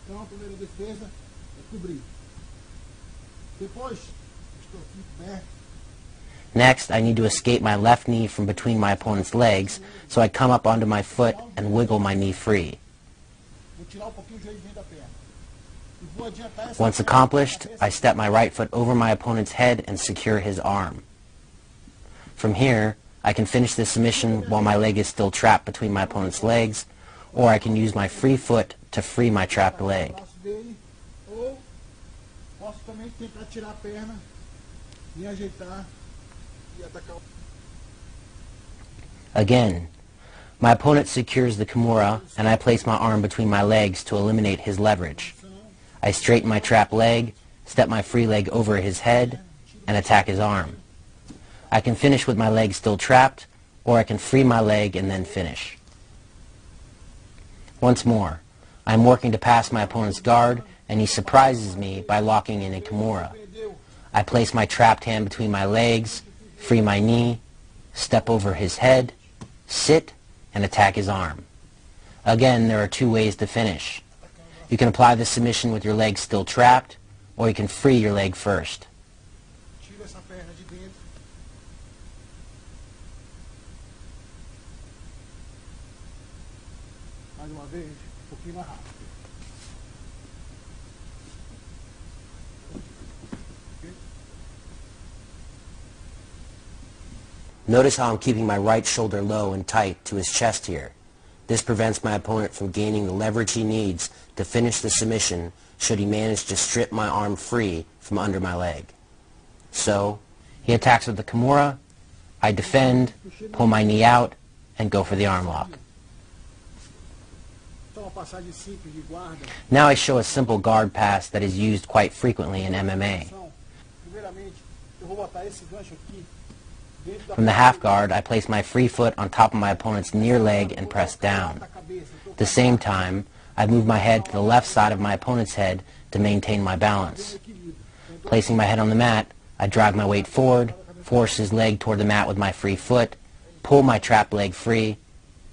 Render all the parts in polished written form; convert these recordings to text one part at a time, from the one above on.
Então, a primeira defesa é cobrir. Depois, estou aqui coberto. Next, I need to escape my left knee from between my opponent's legs, so I come up onto my foot and wiggle my knee free. Vou tirar um pouquinho o joelho da perna. E vou adiantar essa Once perna, accomplished, cabeça. I step my right foot over my opponent's head and secure his arm. From here, I can finish the submission while my leg is still trapped between my opponent's legs, or I can use my free foot to free my trapped leg. O braço dele, ou posso também tentar tirar a perna e ajeitar e atacar. Again, my opponent secures the Kimura, and I place my arm between my legs to eliminate his leverage. I straighten my trapped leg, step my free leg over his head, and attack his arm. I can finish with my leg still trapped, or I can free my leg and then finish. Once more, I am working to pass my opponent's guard, and he surprises me by locking in a Kimura. I place my trapped hand between my legs, free my knee, step over his head, sit, and attack his arm. Again, there are two ways to finish. You can apply the submission with your leg still trapped, or you can free your leg first. Tira essa perna de dentro. Mais uma vez, pouquinho mais rápido. Notice how I'm keeping my right shoulder low and tight to his chest here. This prevents my opponent from gaining the leverage he needs to finish the submission should he manage to strip my arm free from under my leg. So, he attacks with the Kimura, I defend, pull my knee out, and go for the arm lock. Então, uma passagem simples de guarda. Now I show a simple guard pass that is used quite frequently in MMA. Primeiramente, eu vou botar esse gancho aqui. From the half guard, I place my free foot on top of my opponent's near leg and press down. At the same time, I move my head to the left side of my opponent's head to maintain my balance. Placing my head on the mat, I drive my weight forward, force his leg toward the mat with my free foot, pull my trapped leg free,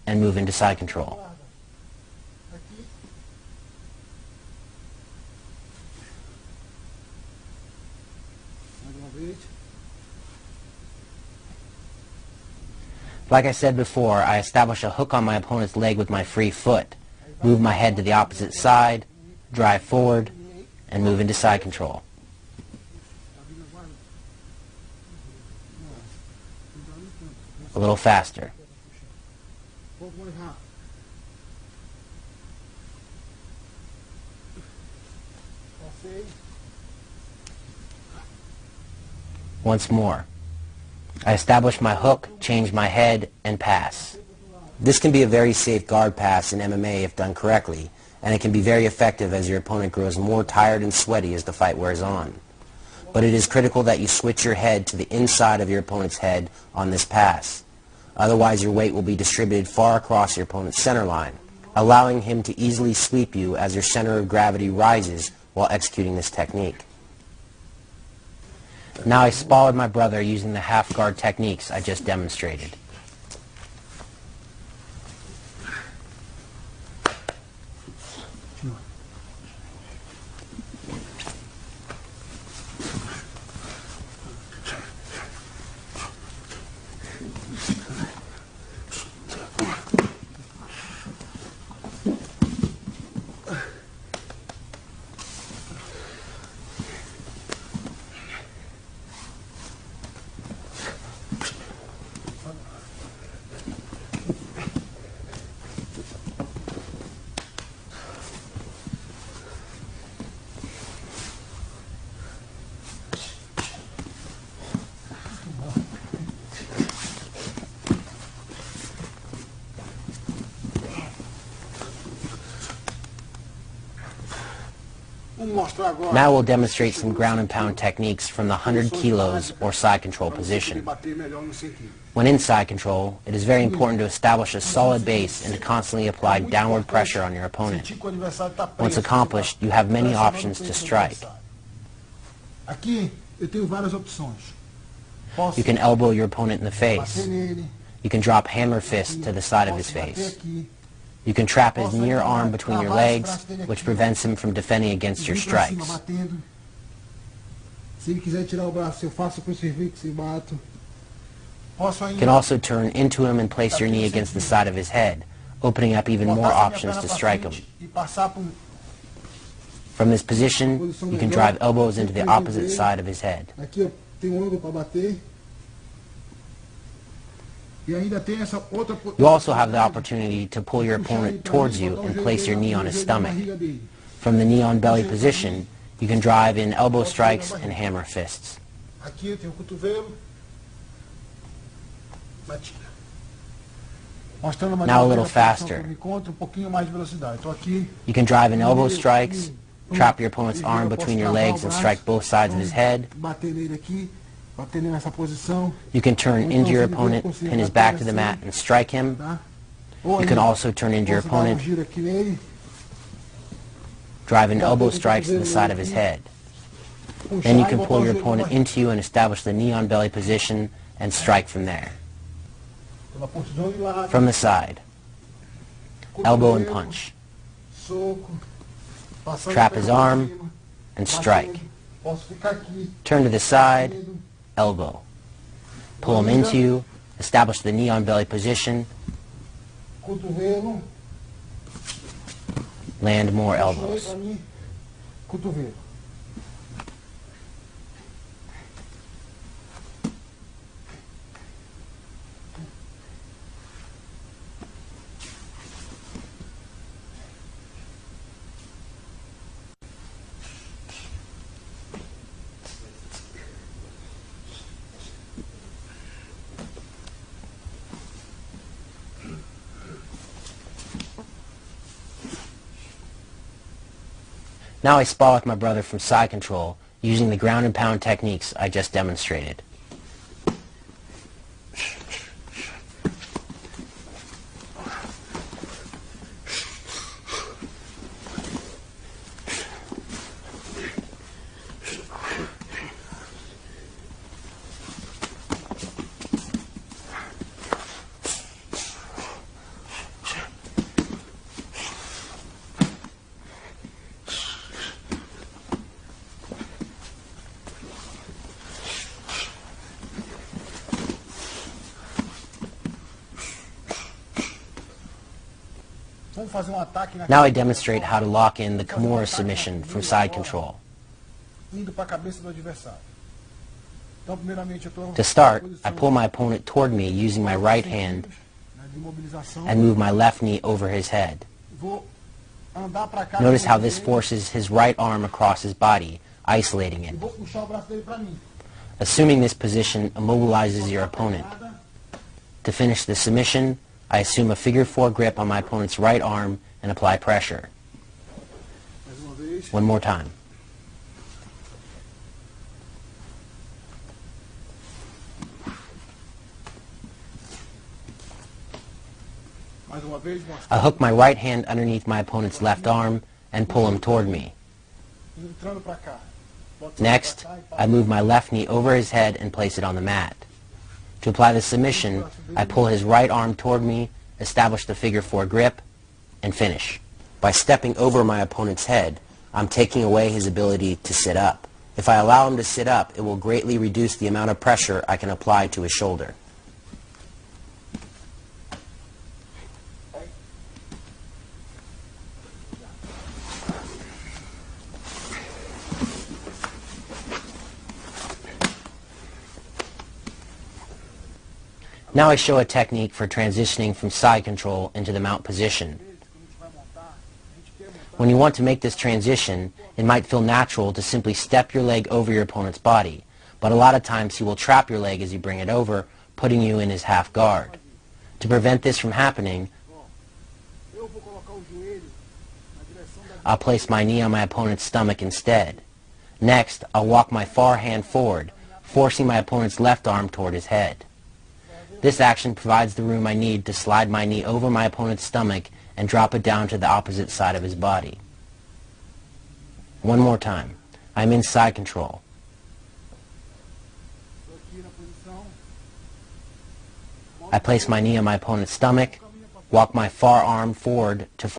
and move into side control. Like I said before, I establish a hook on my opponent's leg with my free foot, move my head to the opposite side, drive forward, and move into side control. A little faster. Once more. I establish my hook, change my head, and pass. This can be a very safe guard pass in MMA if done correctly, and it can be very effective as your opponent grows more tired and sweaty as the fight wears on. But it is critical that you switch your head to the inside of your opponent's head on this pass. Otherwise, your weight will be distributed far across your opponent's center line, allowing him to easily sweep you as your center of gravity rises while executing this technique. Now I spalled my brother using the half guard techniques I just demonstrated. Now we'll demonstrate some ground and pound techniques from the 100 kilos or side control position. When in side control, it is very important to establish a solid base and to constantly apply downward pressure on your opponent. Once accomplished, you have many options to strike. You can elbow your opponent in the face. You can drop hammer fist to the side of his face. You can trap his near arm between your legs, which prevents him from defending against your strikes. Se ele quiser tirar o braço, eu faço com o cervix e bato. You can also turn into him and place your knee against the side of his head, opening up even more options to strike him. From this position, you can drive elbows into the opposite side of his head. Aqui eu tenho ângulo para bater. E ainda tem essa outra. You also have the opportunity to pull your opponent towards you and place your knee on his stomach. From the knee on belly position, you can drive in elbow strikes and hammer fists. Aqui eu tenho o cotovelo. Batida. Now a little faster. You can drive in elbow strikes, trap your opponent's arm between your legs and strike both sides of his head. You can turn into your opponent, pin his back to the mat, and strike him. You can also turn into your opponent, drive in elbow strikes to the side of his head. Then you can pull your opponent into you and establish the knee on belly position and strike from there. From the side, elbow and punch. Trap his arm and strike. Turn to the side, elbow. Pull him into you, establish the knee on belly position. Land more elbows. Now I spar with my brother from side control using the ground and pound techniques I just demonstrated. Now I demonstrate how to lock in the Kimura submission from side control. To start, I pull my opponent toward me using my right hand and move my left knee over his head. Notice how this forces his right arm across his body, isolating it. Assuming this position immobilizes your opponent. To finish the submission, I assume a figure 4 grip on my opponent's right arm and apply pressure. One more time. I hook my right hand underneath my opponent's left arm and pull him toward me. Next, I move my left knee over his head and place it on the mat. To apply the submission, I pull his right arm toward me, establish the figure 4 grip, and finish. By stepping over my opponent's head, I'm taking away his ability to sit up. If I allow him to sit up, it will greatly reduce the amount of pressure I can apply to his shoulder. Now I show a technique for transitioning from side control into the mount position. When you want to make this transition, it might feel natural to simply step your leg over your opponent's body, but a lot of times he will trap your leg as you bring it over, putting you in his half guard. To prevent this from happening, I'll place my knee on my opponent's stomach instead. Next, I'll walk my far hand forward, forcing my opponent's left arm toward his head. This action provides the room I need to slide my knee over my opponent's stomach and drop it down to the opposite side of his body. One more time. I'm in side control. I place my knee on my opponent's stomach, Walk my forearm forward to